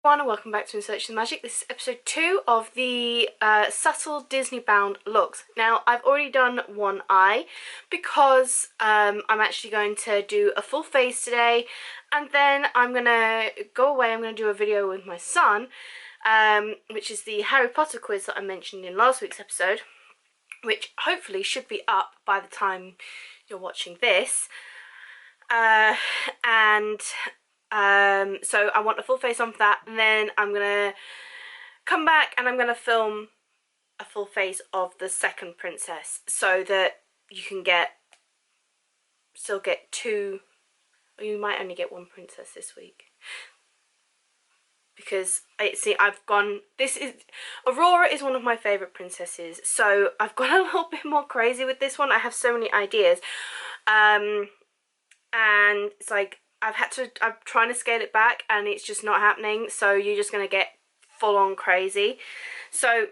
And welcome back to In Search of the Magic. This is episode 2 of the subtle Disney bound looks. Now I've already done one eye because I'm actually going to do a full face today, and then I'm going to go away. I'm going to do a video with my son, which is the Harry Potter quiz that I mentioned in last week's episode, which hopefully should be up by the time you're watching this. So I want a full face on for that, and then I'm gonna come back and I'm gonna film a full face of the second princess so that you can still get two, or you might only get one princess this week, because Aurora is one of my favourite princesses, so I've gone a little bit more crazy with this one. I have so many ideas, and it's like I'm trying to scale it back and it's just not happening, so you're just going to get full on crazy. So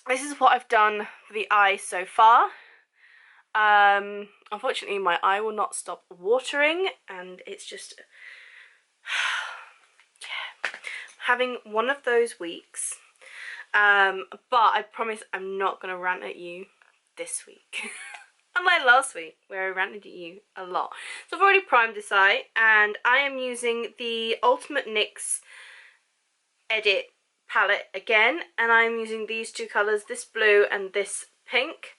this is what I've done for the eye so far. Unfortunately my eye will not stop watering, and it's just yeah, having one of those weeks. But I promise I'm not going to rant at you this week. Unlike last week, where I ranted at you a lot. So I've already primed this eye, and I am using the Ultimate NYX Edit palette again, and I'm using these two colours, this blue and this pink.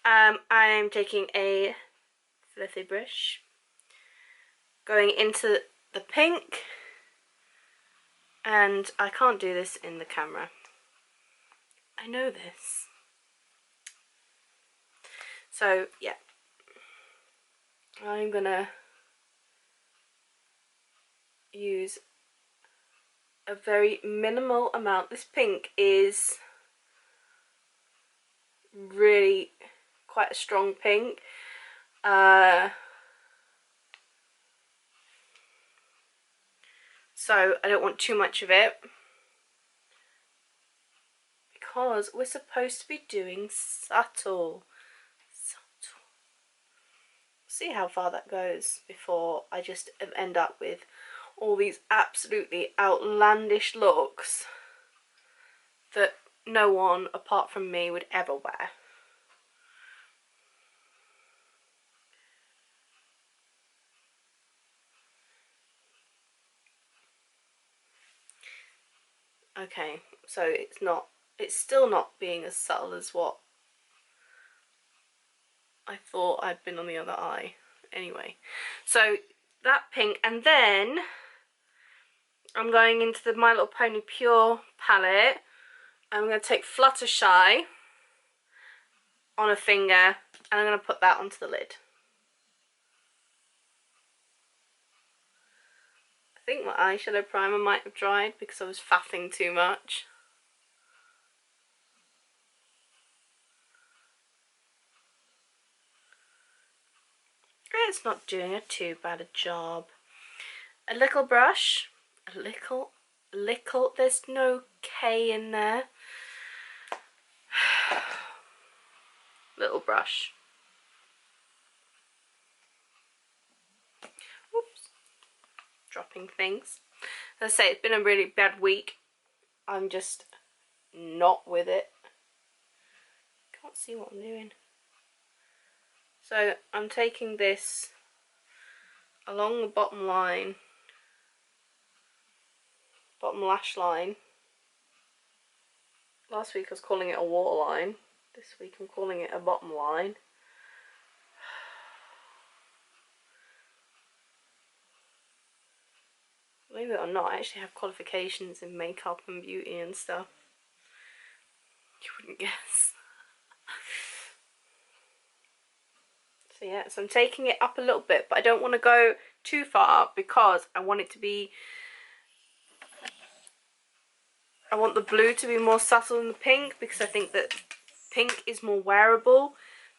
I'm taking a fluffy brush, going into the pink, and I can't do this in the camera. I know this. So yeah, I'm gonna use a very minimal amount. This pink is really quite a strong pink. So I don't want too much of it, because we're supposed to be doing subtle. See how far that goes before I just end up with all these absolutely outlandish looks that no one apart from me would ever wear. Okay, so it's still not being as subtle as what I thought I'd been on the other eye. Anyway, so that pink, and then I'm going into the My Little Pony Pure palette. I'm going to take Fluttershy on a finger, and I'm going to put that onto the lid. I think my eyeshadow primer might have dried because I was faffing too much. It's not doing too bad a job. A little brush, a little, there's no K in there. Little brush. Oops. Dropping things. As I say, it's been a really bad week. I'm just not with it. Can't see what I'm doing. So I'm taking this along the bottom line, bottom lash line. Last week I was calling it a waterline. This week I'm calling it a bottom line. Believe it or not, I actually have qualifications in makeup and beauty and stuff. You wouldn't guess. So yeah, so I'm taking it up a little bit, but I don't want to go too far because I want it to be, I want the blue to be more subtle than the pink, because I think that pink is more wearable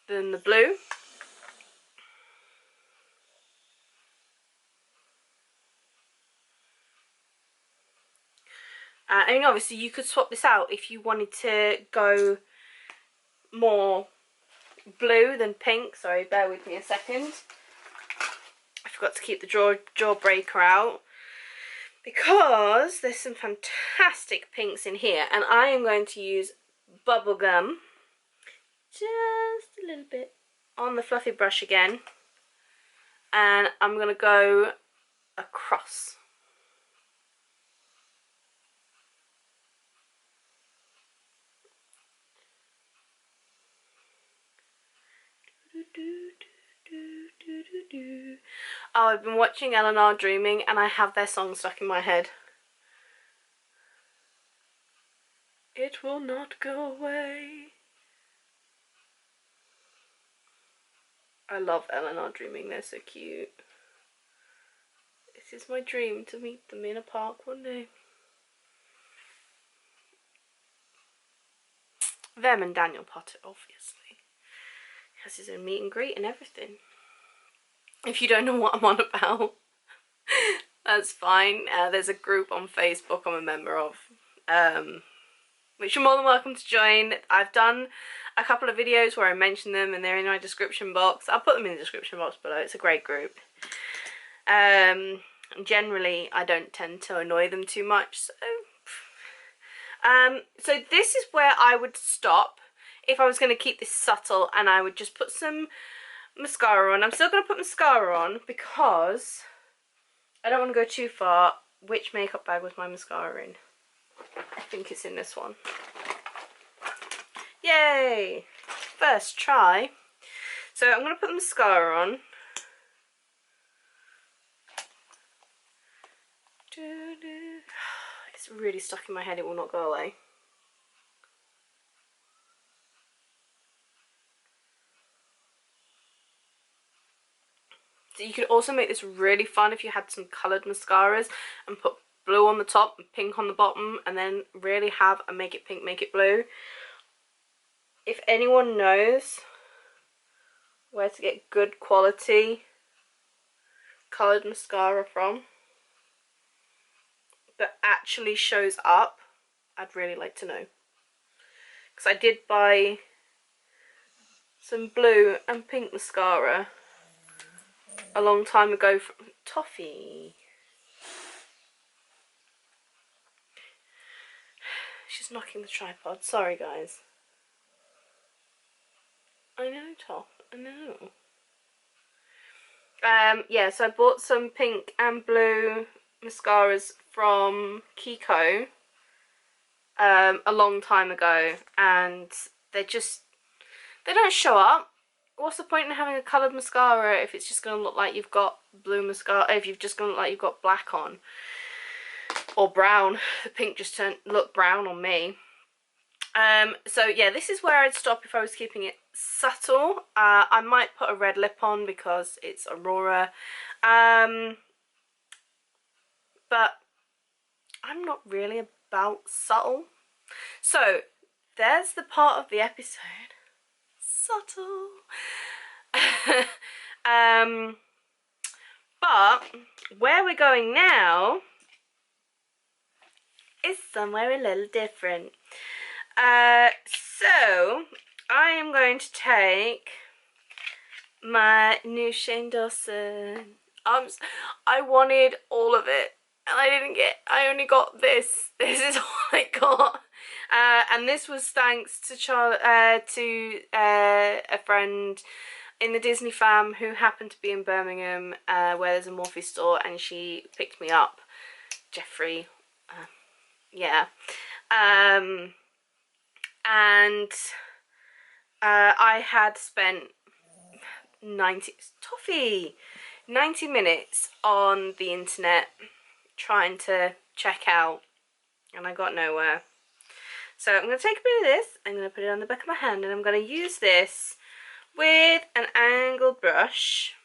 than the blue. I mean, obviously you could swap this out if you wanted to go more blue than pink. Sorry, bear with me a second. I forgot to keep the jaw breaker out. because there's some fantastic pinks in here, and I am going to use bubblegum just a little bit on the fluffy brush again, and I'm going to go across. Oh, I've been watching Eleanor Dreaming and I have their song stuck in my head. It will not go away. I love Eleanor Dreaming, they're so cute. This is my dream, to meet them in a park one day. Them and Daniel Potter, obviously. He has his own meet and greet and everything. If you don't know what I'm on about, that's fine. There's a group on Facebook I'm a member of, which you're more than welcome to join. I've done a couple of videos where I mention them and they're in my description box. I'll put them in the description box below. It's a great group. Generally, I don't tend to annoy them too much. So this is where I would stop if I was going to keep this subtle, and I would just put some mascara on. I'm still going to put mascara on because I don't want to go too far. Which makeup bag was my mascara in? I think it's in this one. Yay! First try. So I'm going to put the mascara on. It's really stuck in my head, it will not go away. So you could also make this really fun if you had some coloured mascaras and put blue on the top and pink on the bottom, and then really have a make it pink, make it blue. If anyone knows where to get good quality coloured mascara from that actually shows up, I'd really like to know. Because I did buy some blue and pink mascara a long time ago from Toffee. She's knocking the tripod. Sorry, guys. I know, Toff. I know. Yeah, so I bought some pink and blue mascaras from Kiko a long time ago, and they don't show up. What's the point in having a coloured mascara if it's just going to look like you've got blue mascara, if you've just going to look like you've got black on? Or brown. The pink just looked brown on me. So yeah, this is where I'd stop if I was keeping it subtle. I might put a red lip on because it's Aurora. But I'm not really about subtle. So there's the part of the episode. Subtle. But where we're going now is somewhere a little different. So I am going to take my new Shane Dawson. I wanted all of it and I only got this. This is all I got. And this was thanks to a friend in the Disney fam who happened to be in Birmingham, where there's a Morphe store, and she picked me up. Jeffrey. Yeah. And I had spent 90 minutes on the internet trying to check out, and I got nowhere. So I'm going to take a bit of this, I'm going to put it on the back of my hand, and I'm going to use this with an angled brush.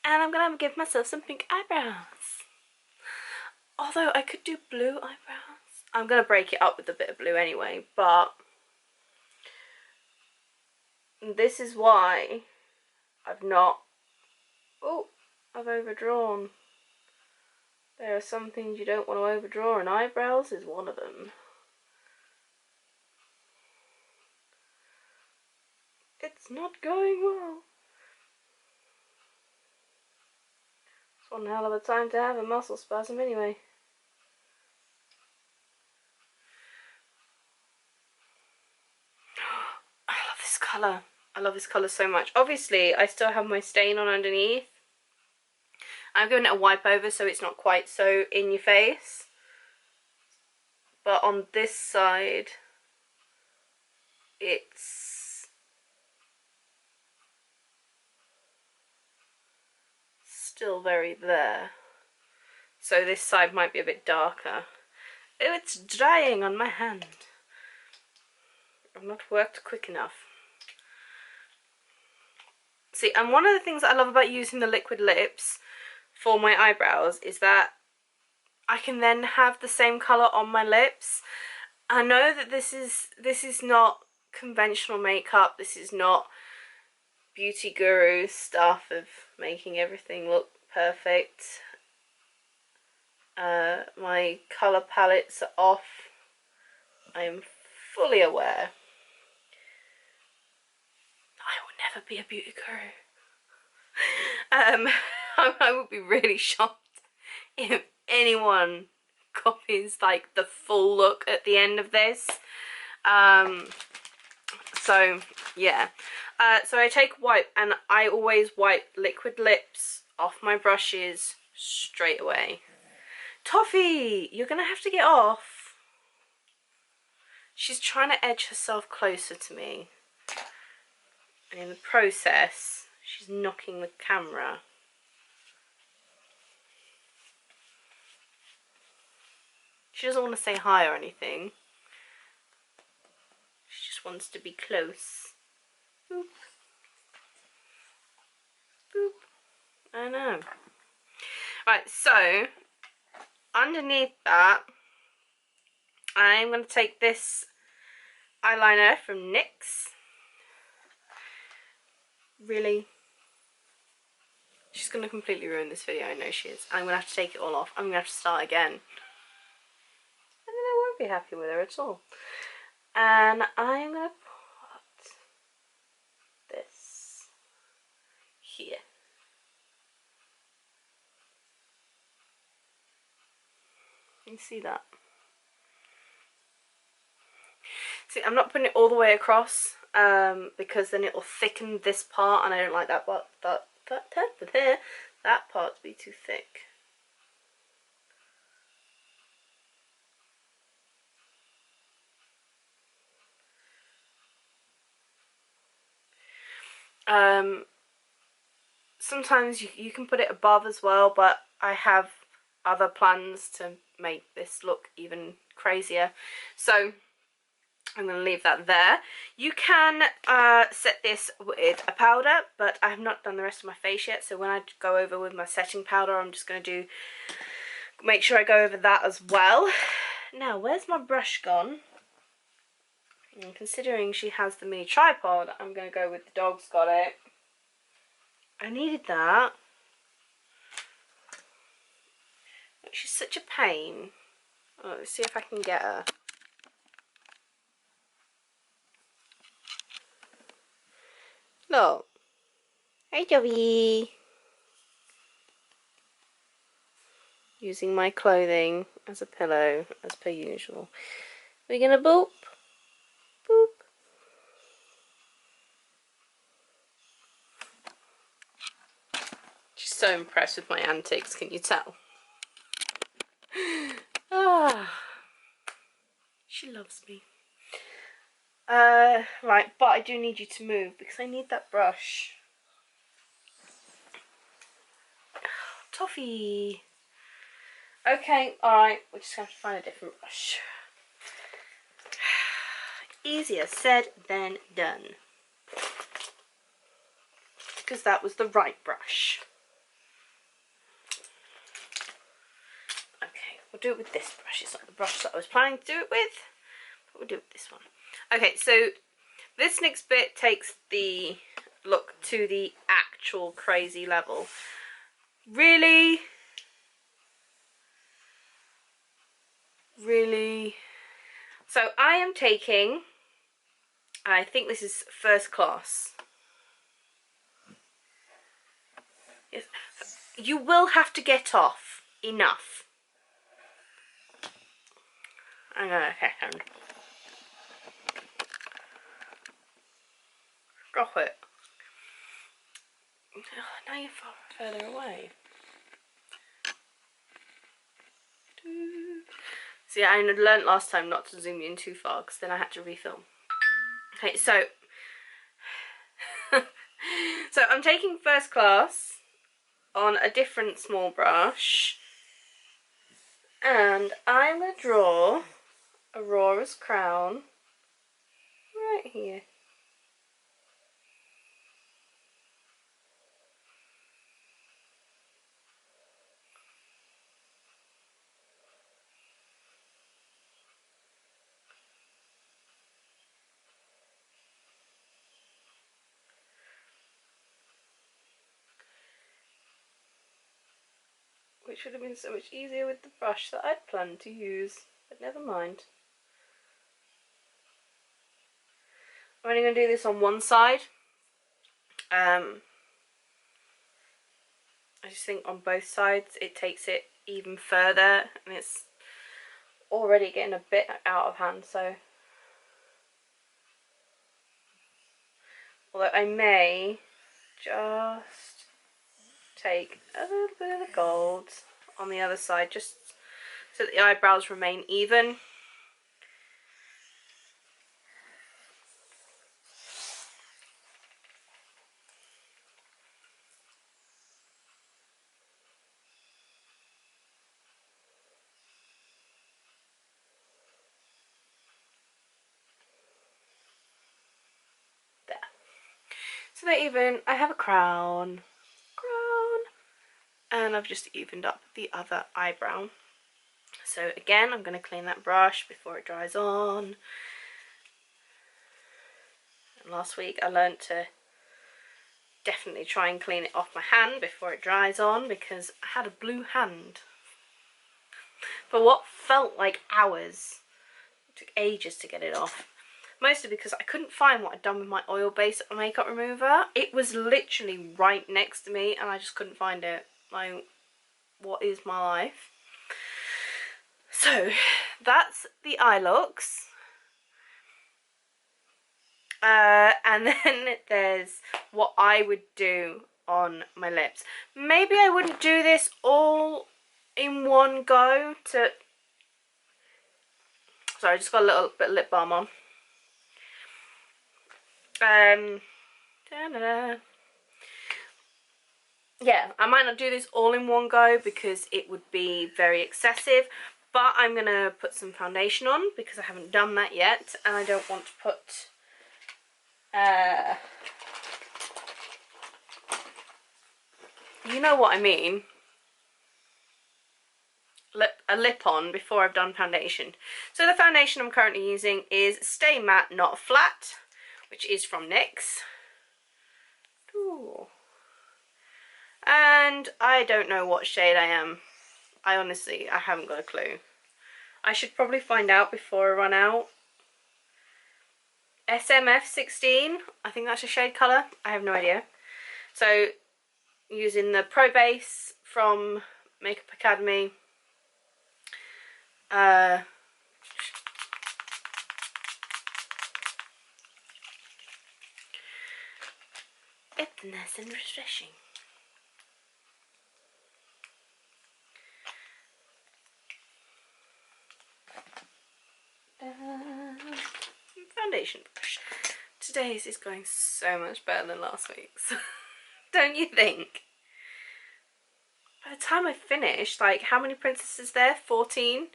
And I'm going to give myself some pink eyebrows. Although I could do blue eyebrows. I'm going to break it up with a bit of blue anyway, but this is why I've not... Oh, I've overdrawn. There are some things you don't want to overdraw, and eyebrows is one of them. It's not going well. It's one hell of a time to have a muscle spasm anyway. I love this colour. I love this colour so much. Obviously, I still have my stain on underneath. I'm giving it a wipe over so it's not quite so in your face. But on this side, it's still very there. So this side might be a bit darker. Oh, it's drying on my hand. I've not worked quick enough. See, and one of the things that I love about using the liquid lips for my eyebrows is that I can then have the same colour on my lips. I know that this is not conventional makeup. This is not beauty guru stuff of making everything look perfect. My colour palettes are off. I am fully aware. I will never be a beauty guru. I would be really shocked if anyone copies like the full look at the end of this. So yeah. So I take wipe, and I always wipe liquid lips off my brushes straight away. Toffee, you're gonna have to get off. She's trying to edge herself closer to me. And in the process, she's knocking the camera. She doesn't want to say hi or anything. She just wants to be close. Boop. Boop. I know. Right, so underneath that, I'm going to take this eyeliner from NYX. Really? She's going to completely ruin this video, I know she is. I'm going to have to take it all off. I'm going to have to start again. And then I won't be happy with her at all. And I'm going to put this here. You see that? See, I'm not putting it all the way across because then it will thicken this part, and I don't like that part. That part to be too thick. Sometimes you can put it above as well, but I have other plans to make this look even crazier, so I'm going to leave that there. You can set this with a powder, but I have not done the rest of my face yet, so when I go over with my setting powder, I'm just going to make sure I go over that as well. Now, where's my brush gone? And considering she has the mini tripod, I'm going to go with the dog's got it. I needed that. She's such a pain. Oh, let's see if I can get her. Look. Hey, Joey. Using my clothing as a pillow, as per usual. We're gonna boop. Boop. She's so impressed with my antics, can you tell? Ah. She loves me. Right, but I do need you to move because I need that brush. Toffee. Okay, alright, we're just going to have to find a different brush. Easier said than done. Because that was the right brush. Okay, we'll do it with this brush. It's not the brush that I was planning to do it with, but we'll do it with this one. Okay, so this next bit takes the look to the actual crazy level. Really? Really? So I am taking, I think this is First Class. Yes. you will have to get off. Enough. Hang on a second. Drop it. Oh, now you're far further away. See, I learnt last time not to zoom in too far because then I had to refilm. Okay, so so I'm taking first class on a different small brush, and I'm going to draw Aurora's crown right here. Which would have been so much easier with the brush that I'd planned to use, but never mind. I'm only going to do this on one side. I just think on both sides it takes it even further, and it's already getting a bit out of hand, so although I may just take a little bit of the gold on the other side just so that the eyebrows remain even. There. So they're even. I have a crown. And I've just evened up the other eyebrow. So again, I'm going to clean that brush before it dries on. And last week I learnt to definitely try and clean it off my hand before it dries on, because I had a blue hand for what felt like hours. It took ages to get it off. Mostly because I couldn't find what I'd done with my oil-based makeup remover. It was literally right next to me and I just couldn't find it. Like, what is my life? So, that's the eye looks. And then there's what I would do on my lips. Maybe I wouldn't do this all in one go to... Sorry, I just got a little bit of lip balm on. Yeah, I might not do this all in one go because it would be very excessive, but I'm going to put some foundation on because I haven't done that yet, and I don't want to put you know what I mean, a lip on before I've done foundation. So the foundation I'm currently using is Stay Matte Not Flat, which is from NYX. Ooh. And I don't know what shade I am. I haven't got a clue. I should probably find out before I run out. SMF 16, I think that's a shade colour. I have no idea. So, using the Pro Base from Makeup Academy. It's nice and refreshing. Foundation brush. Today's is going so much better than last week's. Don't you think? By the time I finish, like, how many princesses there? 14?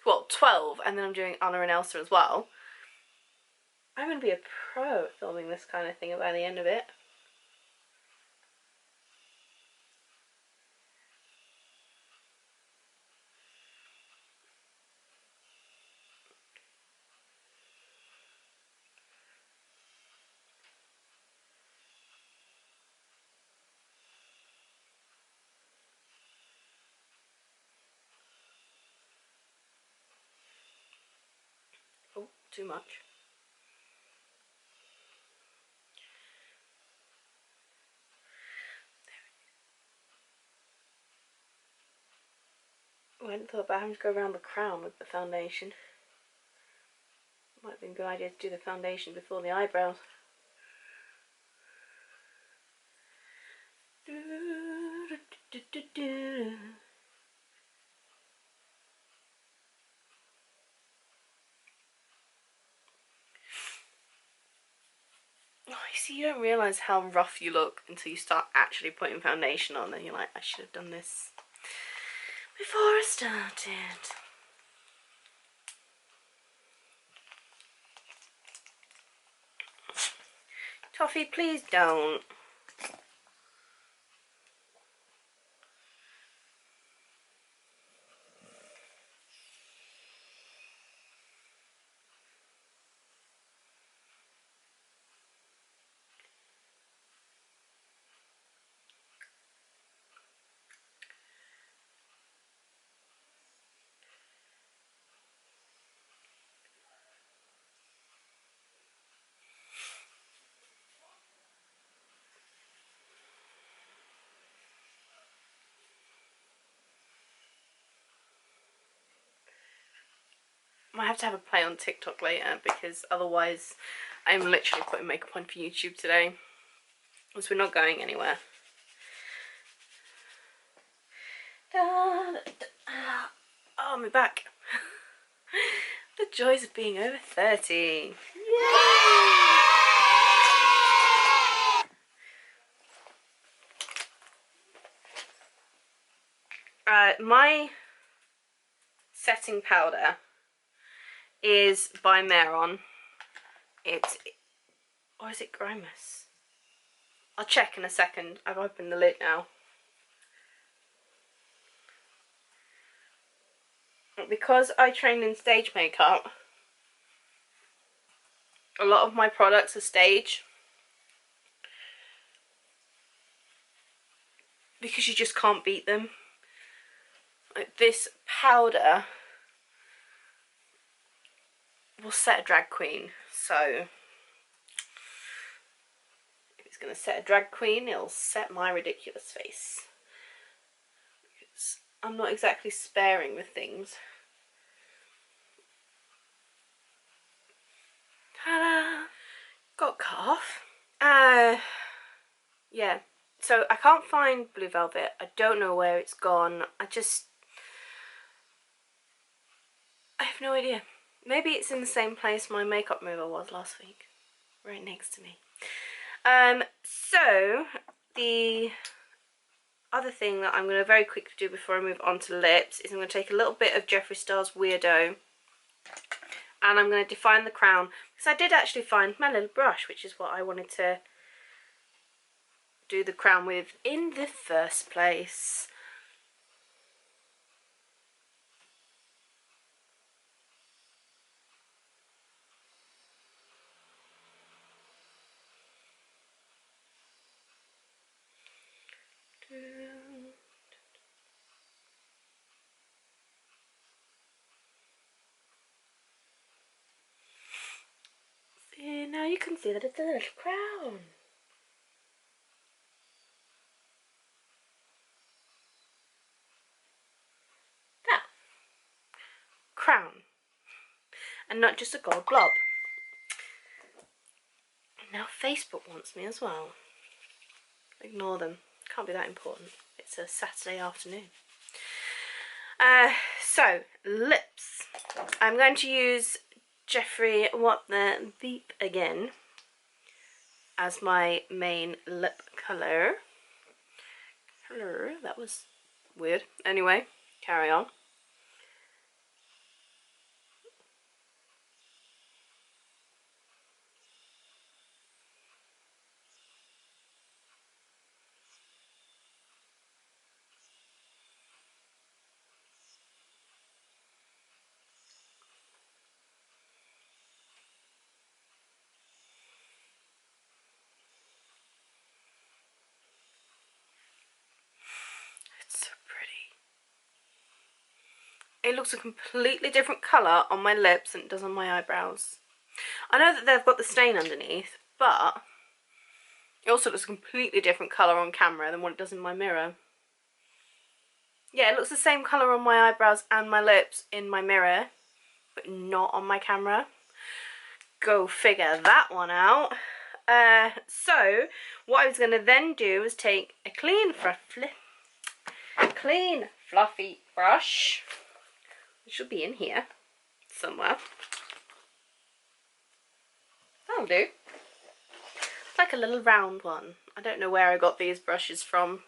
Well, 12, and then I'm doing Anna and Elsa as well. I'm going to be a pro at filming this kind of thing by the end of it. Oh, too much. I hadn't thought about having to go around the crown with the foundation. Might have been a good idea to do the foundation before the eyebrows. Oh, you see, you don't realise how rough you look until you start actually putting foundation on, and you're like, I should have done this before I started. Toffee, please don't. I have to have a play on TikTok later, because otherwise I'm literally putting makeup on for YouTube today, because we're not going anywhere. Oh, my back. The joys of being over 30. Yay! My setting powder is by Meron. Or is it Grimus? I'll check in a second. I've opened the lid now. Because I train in stage makeup, a lot of my products are stage. Because you just can't beat them. Like, this powder will set a drag queen, so if it's going to set a drag queen, it'll set my ridiculous face, because I'm not exactly sparing with things. Ta-da! Got cut off. Yeah, so I can't find Blue Velvet. I don't know where it's gone. I have no idea. Maybe it's in the same place my makeup remover was last week, right next to me. So the other thing that I'm going to very quickly do before I move on to lips is I'm going to take a little bit of Jeffree Star's Weirdo, and I'm going to define the crown, because I did actually find my little brush, which is what I wanted to do the crown with in the first place. See, now you can see that it's a little crown. That crown, and not just a gold blob. Now Facebook wants me as well. Ignore them. Can't be that important. It's a Saturday afternoon. So, lips. I'm going to use Jeffree What the Beep again as my main lip colour. That was weird. Anyway, carry on. It looks a completely different colour on my lips than it does on my eyebrows. I know that they've got the stain underneath, but it also looks a completely different colour on camera than what it does in my mirror. Yeah, it looks the same colour on my eyebrows and my lips in my mirror, but not on my camera. Go figure that one out. So what I was going to then do was take a clean fluffy brush, which should be in here somewhere. That'll do. It's like a little round one. I don't know where I got these brushes from.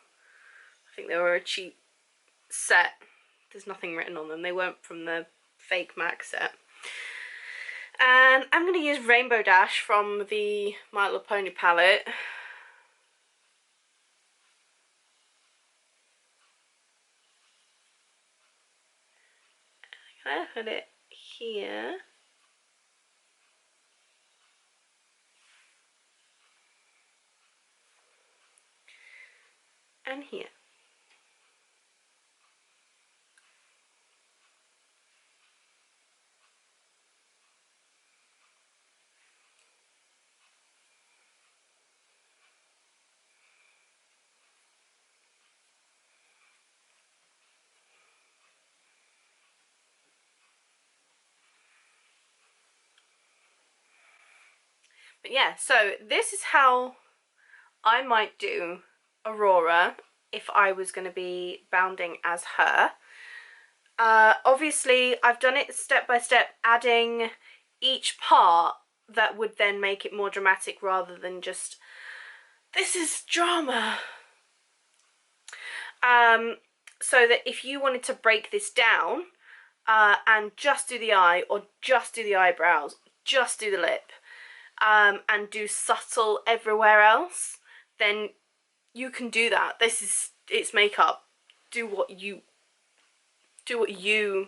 I think they were a cheap set. There's nothing written on them. They weren't from the fake MAC set. And I'm going to use Rainbow Dash from the My Little Pony palette. I'm going to put it here. And here. But yeah, so this is how I might do Aurora if I was going to be bounding as her. Obviously, I've done it step by step, adding each part that would then make it more dramatic rather than just, this is drama. So that if you wanted to break this down and just do the eye, or just do the eyebrows, just do the lip, and do subtle everywhere else, then you can do that. It's makeup. Do you do you.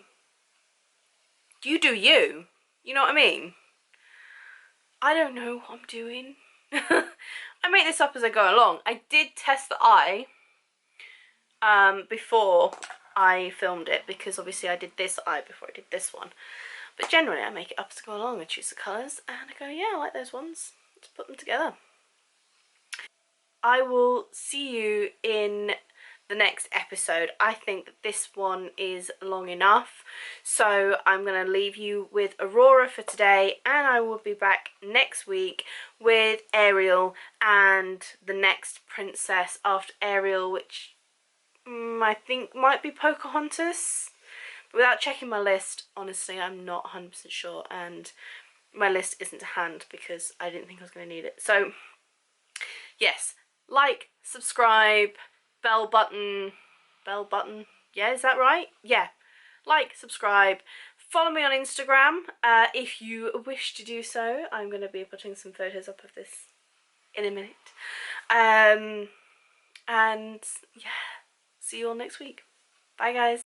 You know what I mean? I don't know what I'm doing. I make this up as I go along. I did test the eye before I filmed it, because obviously I did this eye before I did this one. But generally I make it up as I go along. I choose the colours and I go, yeah, I like those ones. Let's put them together. I will see you in the next episode. I think that this one is long enough, so I'm going to leave you with Aurora for today, and I will be back next week with Ariel and the next princess after Ariel, which I think might be Pocahontas. Without checking my list, honestly, I'm not 100% sure, and my list isn't to hand because I didn't think I was going to need it. So yes, like, subscribe, bell button, yeah, is that right? Yeah, like, subscribe, follow me on Instagram if you wish to do so. I'm going to be putting some photos up of this in a minute. And yeah, see you all next week. Bye guys.